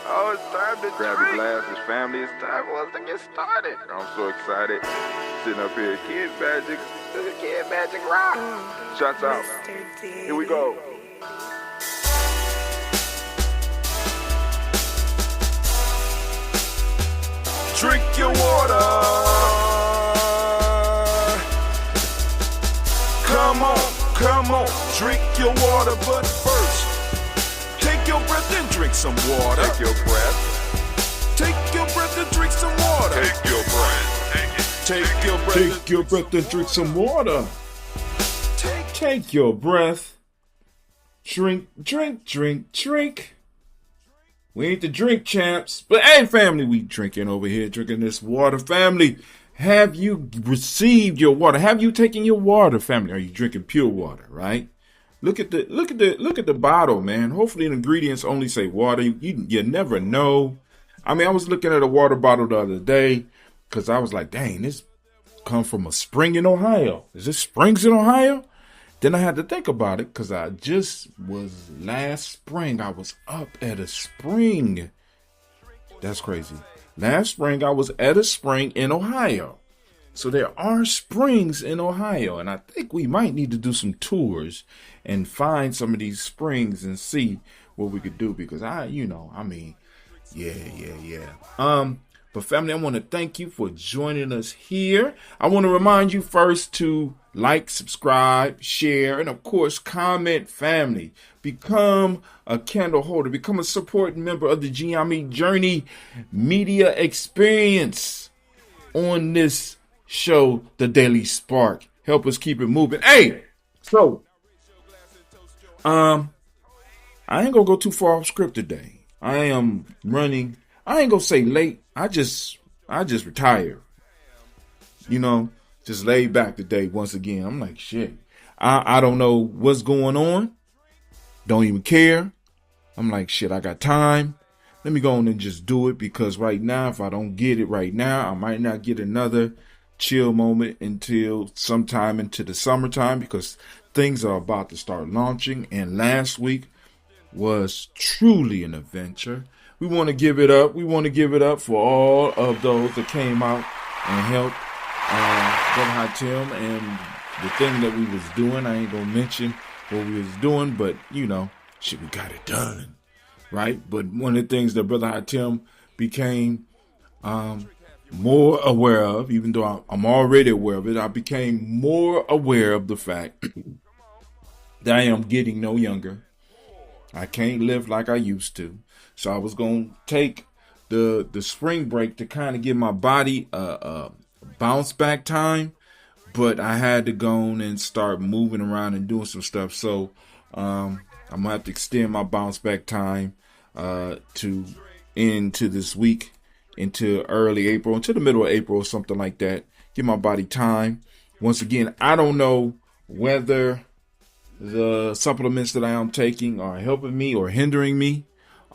Oh, it's time to grab your glasses, family. It's time for us to get started. I'm so excited. Sitting up here, Kid Magic. This is Kid Magic Rock. Shots out. Here we go. Drink your water. Come on, drink your water, but first, take your breath and drink some water. Take your breath. Take your breath and drink some water. Take your breath. Take your breath. Take your breath and drink some water. Take your breath. Drink. We ain't the drink champs, but hey, family, we drinking over here, drinking this water, family. Have you received your water? Have you taken your water, family? Are you drinking pure water, right? Look at the bottle, man. Hopefully the ingredients only say water. You never know. I mean, I was looking at a water bottle the other day because I was like, dang, this come from a spring in Ohio. Is this springs in Ohio? Then I had to think about it because last spring, I was up at a spring. That's crazy. Last spring, I was at a spring in Ohio. So there are springs in Ohio, and I think we might need to do some tours and find some of these springs and see what we could do because But family, I want to thank you for joining us here. I want to remind you first to like, subscribe, share, and of course, comment, family. Become a candle holder. Become a supporting member of the Gye-nyame Journey media experience on this show, The Daily Spark. Help us keep it moving. Hey, so, I ain't gonna go too far off script today. I am running. I ain't gonna say late. I just retired. Just laid back today once again. I'm like, shit. I don't know what's going on. Don't even care. I'm like, shit, I got time. Let me go on and just do it because right now, if I don't get it right now, I might not get another chill moment until sometime into the summertime because things are about to start launching. And last week was truly an adventure. We want to give it up. We want to give it up for all of those that came out and helped Brother High Tim and the thing that we was doing. I ain't going to mention what we was doing, but, shit, we got it done, right? But one of the things that Brother High Tim became more aware of, even though I'm already aware of it, I became more aware of the fact that I am getting no younger. I can't live like I used to. So I was going to take the spring break to kind of give my body a bounce back time. But I had to go on and start moving around and doing some stuff. So I'm going to have to extend my bounce back time to into this week, into early April, into the middle of April or something like that. Give my body time. Once again, I don't know whether the supplements that I am taking are helping me or hindering me.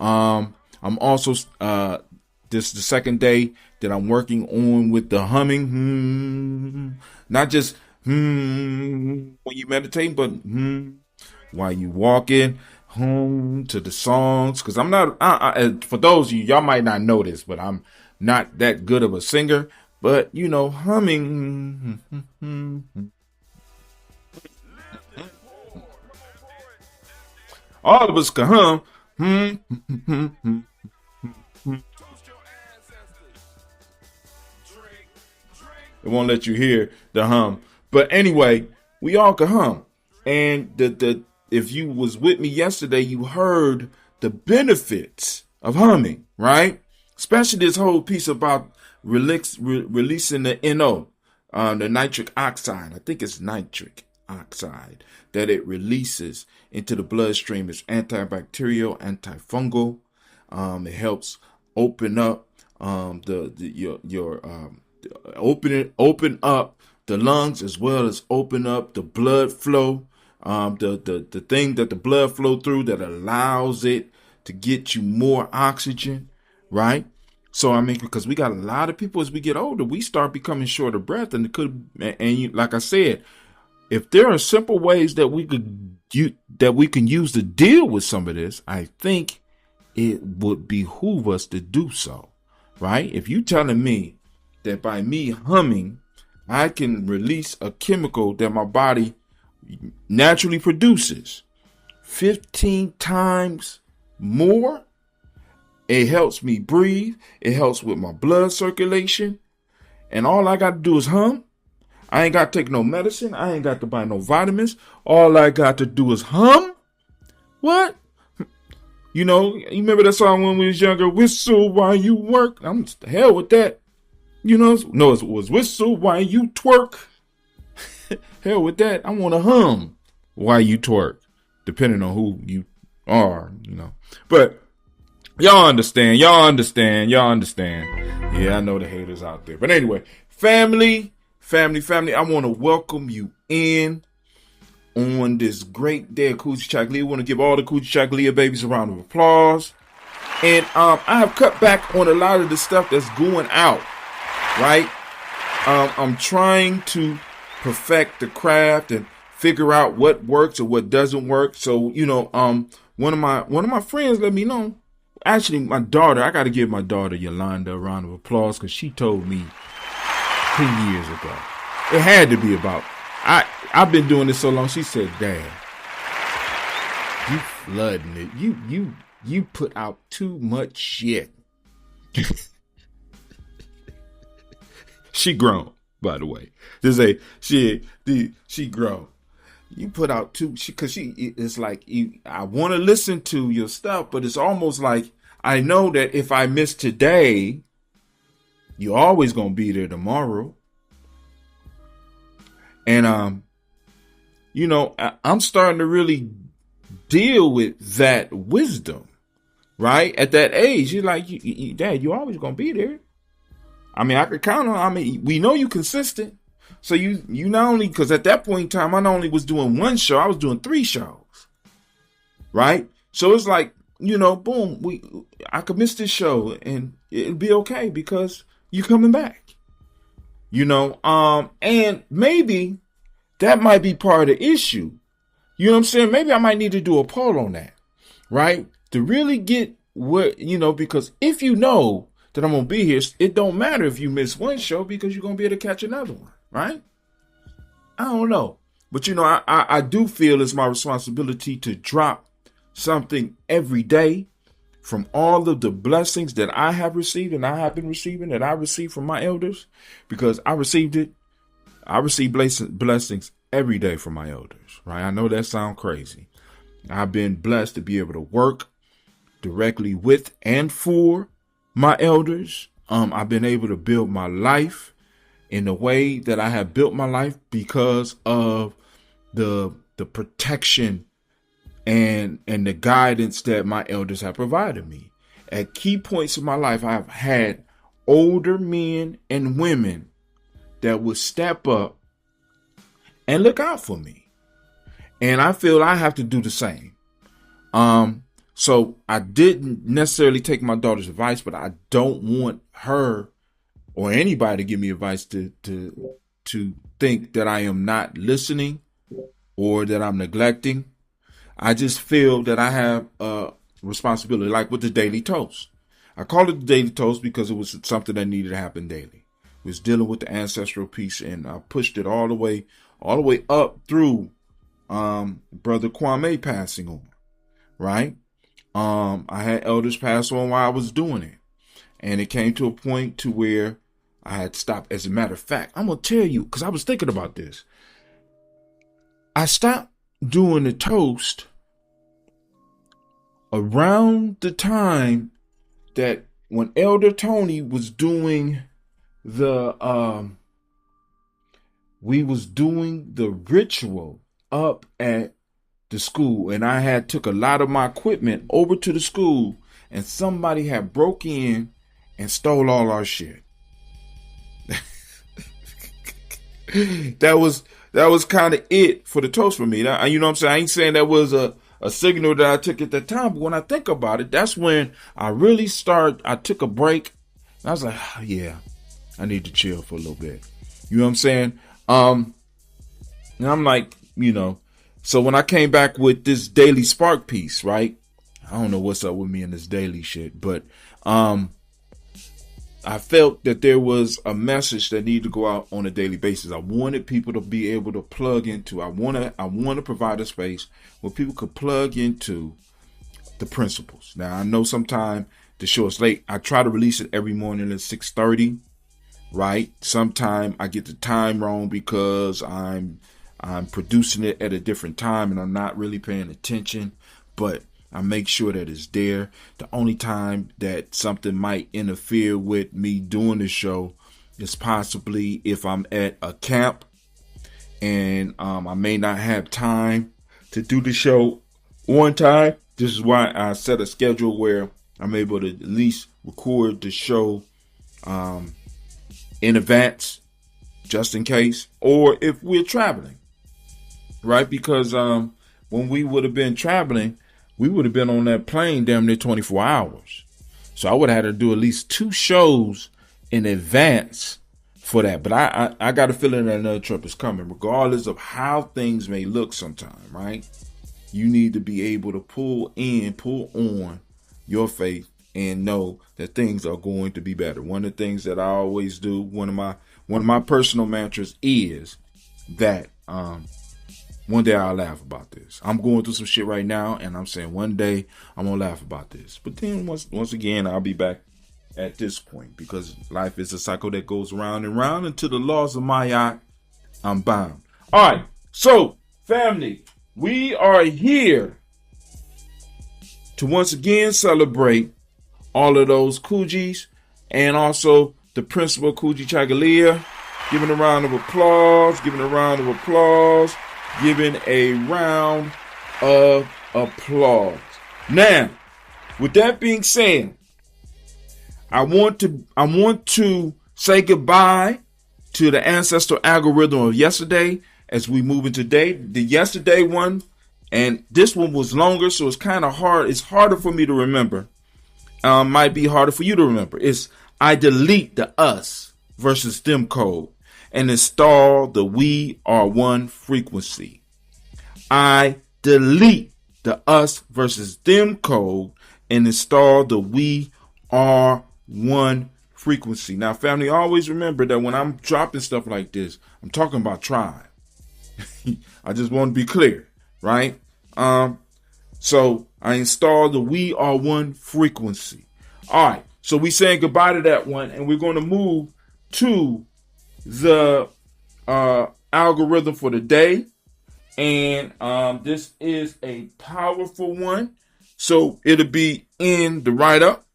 I'm also, this is the second day that I'm working on with the humming. Not just when you meditate, but while you walking to the songs. Cause I'm not, for those of you, y'all might not know this, but I'm not that good of a singer, but humming. All of us can hum. It won't let you hear the hum. But anyway, we all can hum. And if you was with me yesterday, you heard the benefits of humming, right? Especially this whole piece about releasing the NO, the nitric oxide. I think it's nitric oxide that it releases into the bloodstream. It's antibacterial, antifungal. It helps open up open up the lungs as well as open up the blood flow. The thing that the blood flow through that allows it to get you more oxygen, right? So I mean, because we got a lot of people as we get older, we start becoming short of breath, and like I said, if there are simple ways that we can use to deal with some of this, I think it would behoove us to do so, right? If you telling me that by me humming, I can release a chemical that my body naturally produces 15 times more, it helps me breathe, it helps with my blood circulation, and all I got to do is hum. I ain't got to take no medicine. I ain't got to buy no vitamins. All I got to do is hum. What? You know, you remember that song when we was younger, whistle while you work? I'm the hell with that. You know, no, it was whistle while you twerk. Hell with that. I want to hum while you twerk, depending on who you are, you know. But y'all understand. Yeah, I know the haters out there. But anyway, family, I want to welcome you in on this great day of Coochie Chocolate. I want to give all the Coochie Chocolate babies a round of applause. And I have cut back on a lot of the stuff that's going out, right? I'm trying to perfect the craft and figure out what works or what doesn't work. So, you know, one of my friends let me know. Actually, my daughter, I got to give my daughter Yolanda a round of applause because she told me 10 years ago. It had to be about, I've been doing this so long. She said, Dad, you flooding it. You put out too much shit. She grown, by the way. Just say she grown. You put out too, because it's like I want to listen to your stuff, but it's almost like I know that if I miss today, you're always gonna be there tomorrow. And you know, I'm starting to really deal with that wisdom, right? At that age, you're like, Dad, you're always gonna be there. I mean, I could count on. I mean, we know you consistent. So you not only, because at that point in time, I not only was doing one show, I was doing 3 shows, right? So it's like, you know, boom, I could miss this show and it'll be okay because you're coming back, you know. And maybe that might be part of the issue. You know what I'm saying? Maybe I might need to do a poll on that, right? To really get what, you know, because if you know that I'm going to be here, it don't matter if you miss one show because you're going to be able to catch another one. Right? I don't know. But, you know, I do feel it's my responsibility to drop something every day from all of the blessings that I have received and I have been receiving, that I received from my elders, because I received it. I receive blessings every day from my elders. Right? I know that sounds crazy. I've been blessed to be able to work directly with and for my elders. I've been able to build my life in the way that I have built my life because of the protection and the guidance that my elders have provided me. At key points in my life, I've had older men and women that would step up and look out for me. And I feel I have to do the same. So I didn't necessarily take my daughter's advice, but I don't want her or anybody to give me advice to think that I am not listening or that I'm neglecting. I just feel that I have a responsibility, like with the Daily Toast. I call it the Daily Toast because it was something that needed to happen daily. It was dealing with the ancestral piece, and I pushed it all the way up through Brother Kwame passing on, right? I had elders pass on while I was doing it. And it came to a point to where I had stopped. As a matter of fact, I'm going to tell you, because I was thinking about this. I stopped doing the toast around the time that when Elder Tony was doing we was doing the ritual up at the school. And I had took a lot of my equipment over to the school, and somebody had broke in and stole all our shit. That was kind of it for the toast for me. You know what I'm saying? I ain't saying that was a signal that I took at that time, but when I think about it, that's when I really I took a break. And I was like, oh, yeah, I need to chill for a little bit. You know what I'm saying? And I'm like, you know, so when I came back with this Daily Spark piece, right? I don't know what's up with me in this daily shit, but I felt that there was a message that needed to go out on a daily basis. I wanted people to be able to plug into. I want to provide a space where people could plug into the principles. Now, I know sometimes the show is late. I try to release it every morning at 6:30, right? Sometimes I get the time wrong because I'm producing it at a different time and I'm not really paying attention, but I make sure that it's there. The only time that something might interfere with me doing the show is possibly if I'm at a camp and I may not have time to do the show on time. This is why I set a schedule where I'm able to at least record the show in advance, just in case, or if we're traveling, right? Because when we would have been traveling, we would have been on that plane damn near 24 hours. So I would have had to do at least 2 shows in advance for that. But I got a feeling that another trip is coming, regardless of how things may look sometime, right? You need to be able to pull on your faith and know that things are going to be better. One of the things that I always do, one of my personal mantras is that one day I'll laugh about this. I'm going through some shit right now, and I'm saying one day I'm gonna laugh about this. But then once again, I'll be back at this point because life is a cycle that goes round and round. And to the laws of Maya, I'm bound. All right, so family, we are here to once again celebrate all of those Coogies and also the principal Coogi Chagalia. Giving a round of applause. Giving a round of applause. Now, with that being said, I want to say goodbye to the ancestral algorithm of yesterday as we move into today. The yesterday one, and this one was longer, so it's kind of hard. It's harder for me to remember. Might be harder for you to remember. It's I delete the us versus them code and install the we are one frequency. I delete the us versus them code and install the we are one frequency. Now, family, always remember that when I'm dropping stuff like this, I'm talking about tribe. I just want to be clear, right? So I install the we are one frequency. All right. So we saying goodbye to that one, and we're going to move to the algorithm for the day. And this is a powerful one. So it'll be in the write-up.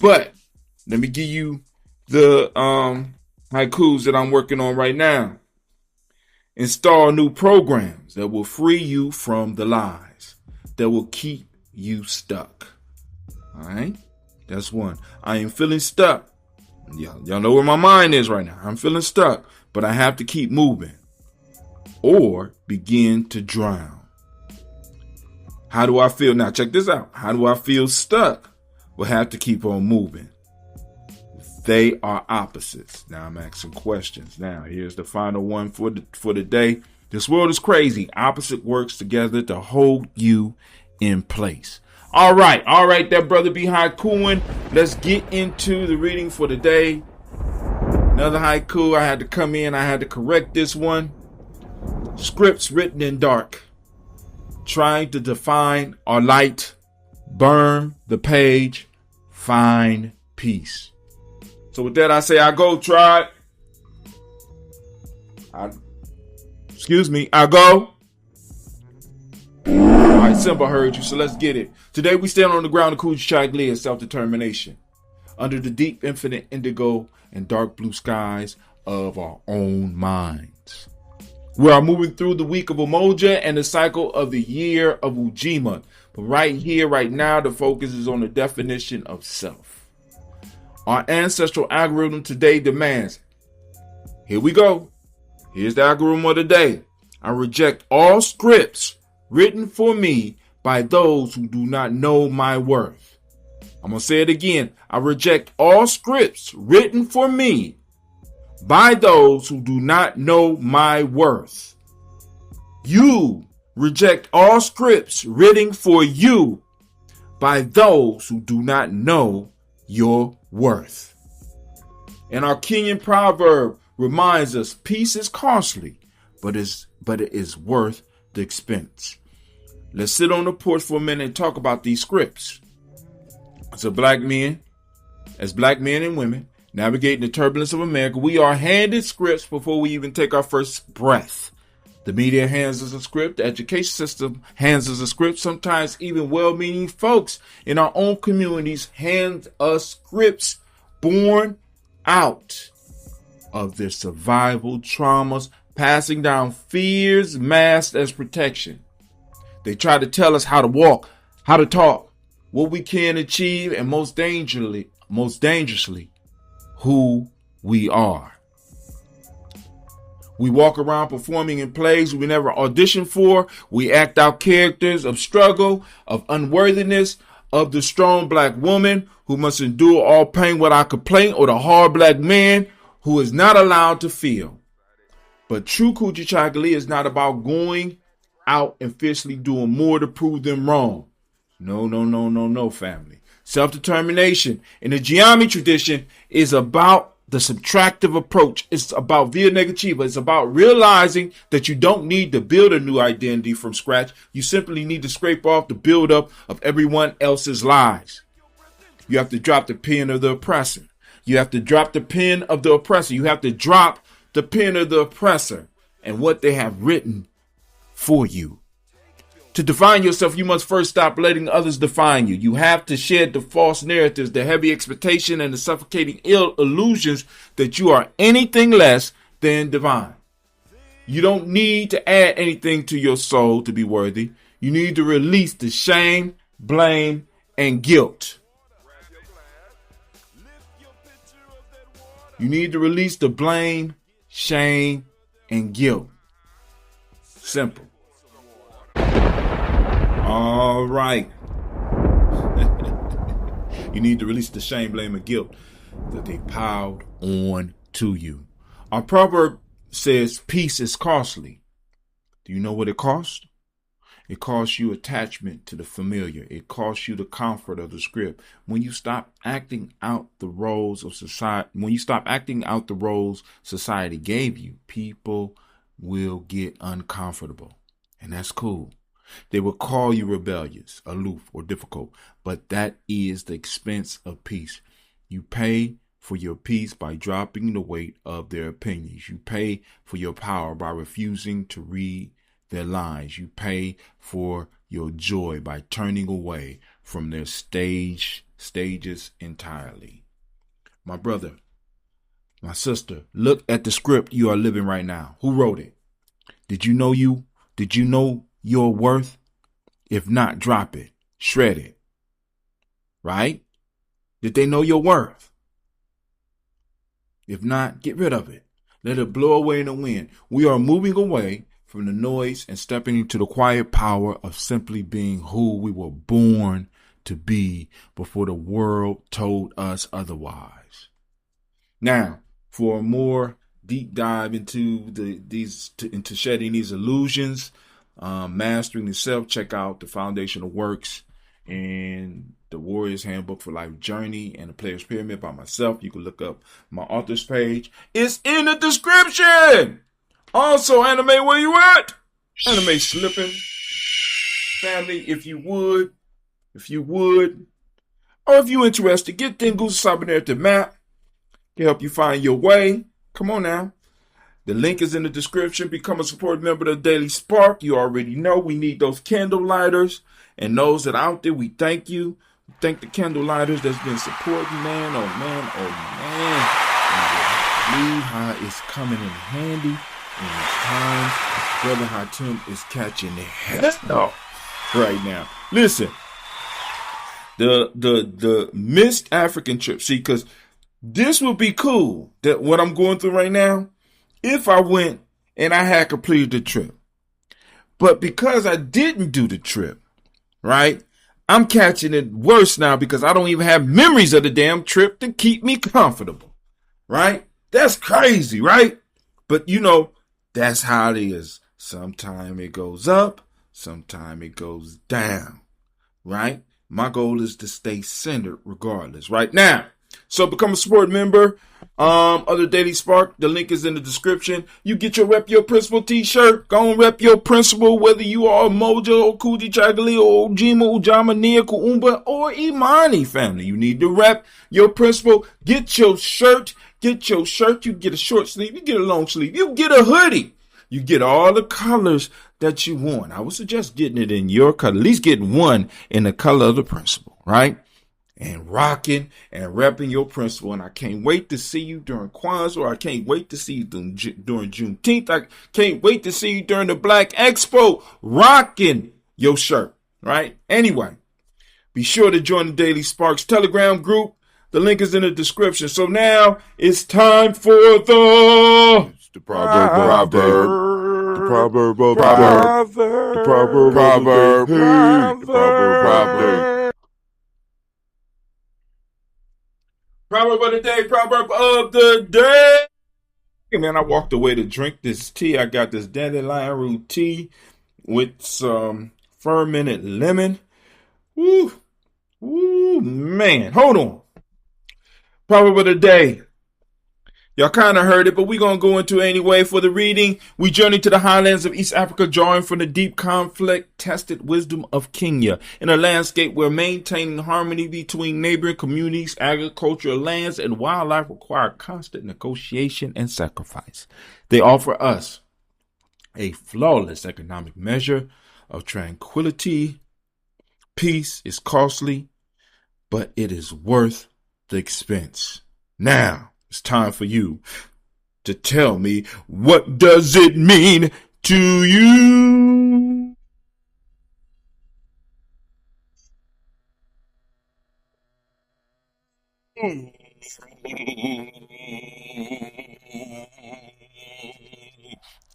But let me give you the haikus that I'm working on right now. Install new programs that will free you from the lies that will keep you stuck. All right. That's one. I am feeling stuck. Y'all know where my mind is right now. I'm feeling stuck, but I have to keep moving or begin to drown. How do I feel? Now check this out. How do I feel stuck? We'll have to keep on moving. They are opposites. Now I'm asking questions. Now here's the final one for the day. This world is crazy. Opposite works together to hold you in place. All right, that brother be haikuing. Let's get into the reading for the day. Another haiku. I had to come in. I had to correct this one. Scripts written in dark, trying to define our light. Burn the page. Find peace. So with that, I say I go, tribe. I go. All right, Simba heard you, so let's get it. Today we stand on the ground of Coogi Chagalia and self-determination, under the deep, infinite indigo and dark blue skies of our own minds. We are moving through the week of Umoja and the cycle of the year of Ujima. But right here, right now, the focus is on the definition of self. Our ancestral algorithm today demands, here we go. Here's the algorithm of the day. I reject all scripts written for me by those who do not know my worth. I'm going to say it again. I reject all scripts written for me by those who do not know my worth. You reject all scripts written for you by those who do not know your worth. And our Kenyan proverb reminds us peace is costly, but it is worth the expense. Let's sit on the porch for a minute and talk about these scripts. So as black men and women navigating the turbulence of America, we are handed scripts before we even take our first breath. The media hands us a script. The education system hands us a script. Sometimes even well-meaning folks in our own communities hand us scripts born out of their survival traumas, passing down fears masked as protection. They try to tell us how to walk, how to talk, what we can achieve, and most dangerously, who we are. We walk around performing in plays we never auditioned for. We act out characters of struggle, of unworthiness, of the strong black woman who must endure all pain without complaint, or the hard black man who is not allowed to feel. But true Coochie Chocolate is not about going out and fiercely doing more to prove them wrong. No, family. Self-determination in the Gye-nyame tradition is about the subtractive approach. It's about via negativa. It's about realizing that you don't need to build a new identity from scratch. You simply need to scrape off the buildup of everyone else's lies. You have to drop the pen of the oppressor. You have to drop the pen of the oppressor. You have to drop the pen of the oppressor and what they have written for you. To define yourself, you must first stop letting others define you. You have to shed the false narratives, the heavy expectation, and the suffocating illusions that you are anything less than divine. You don't need to add anything to your soul to be worthy. You need to release the shame, blame, and guilt. You need to release the blame, shame, and guilt. Simple. All right. You need to release the shame, blame, and guilt that they piled on to you. Our proverb says peace is costly. Do you know what it costs? It costs you attachment to the familiar. It costs you the comfort of the script. When you stop acting out the roles of society, society gave you, people will get uncomfortable. And that's cool. They will call you rebellious, aloof, or difficult, but that is the expense of peace. You pay for your peace by dropping the weight of their opinions. You pay for your power by refusing to read their lies. You pay for your joy by turning away from their stages entirely. My brother, my sister, look at the script you are living right now. Who wrote it? Did you know your worth? If not, drop it, shred it, right? Did they know your worth? If not, get rid of it. Let it blow away in the wind. We are moving away from the noise and stepping into the quiet power of simply being who we were born to be before the world told us otherwise. Now, for a more deep dive into into shedding these illusions, mastering the self, check out the foundational works and the Warrior's Handbook for Life Journey and the Player's Pyramid by myself. You can look up my author's page. It's in the description. Also, Anime, where you at? Anime Slipping. Family, if you would, or if you're interested, get Tengu's Cybernarrative Map. Can help you find your way. Come on now. The link is in the description. Become a support member of the Daily Spark. You already know we need those candle lighters. And those that are out there, we thank you. We thank the candle lighters that's been supporting, man. Oh, man. Oh, man. And how it's coming in handy in times. Brother Hatem is catching the hell right now. Listen. The missed African trip. See, because this would be cool. That what I'm going through right now. If I went and I had completed the trip. But because I didn't do the trip, right, I'm catching it worse now because I don't even have memories of the damn trip to keep me comfortable, right? That's crazy, right? But, that's how it is. Sometimes it goes up, sometimes it goes down, right? My goal is to stay centered regardless. Right now. So become a support member of the Daily Spark. The link is in the description. You get your Rep Your Principal t-shirt. Go and rep your principal, whether you are a Mojo or Kuji Chagali or Ojima, Ujama, Nia, Kuumba, or Imani family. You need to rep your principal. Get your shirt. Get your shirt. You get a short sleeve. You get a long sleeve. You get a hoodie. You get all the colors that you want. I would suggest getting it in your color. At least getting one in the color of the principal, right? And rocking and repping your principal. And I can't wait to see you during Kwanzaa, or I can't wait to see you during Juneteenth. I can't wait to see you during the Black Expo rocking your shirt, right? Anyway, be sure to join the Daily Sparks Telegram group. The link is in the description. So now it's time for the proverb. Proverb of the day, proverb of the day. Hey man, I walked away to drink this tea. I got this dandelion root tea with some fermented lemon. Woo, man. Hold on. Proverb of the day. Y'all kind of heard it, but we're going to go into it anyway. For the reading, we journey to the highlands of East Africa, drawing from the deep conflict-tested wisdom of Kenya, in a landscape where maintaining harmony between neighboring communities, agricultural lands, and wildlife require constant negotiation and sacrifice. They offer us a flawless economic measure of tranquility. Peace is costly, but it is worth the expense. Now, it's time for you to tell me, what does it mean to you?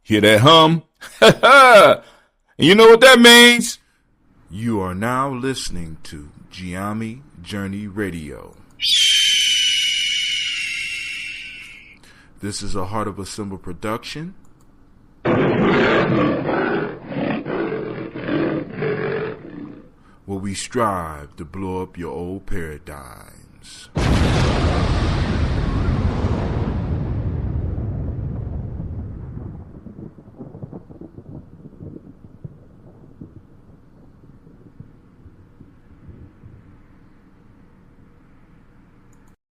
Hear that hum? And you know what that means? You are now listening to Gye-nyame Journey Radio. This is a Heart of a Symbol production. Where we strive to blow up your old paradigms.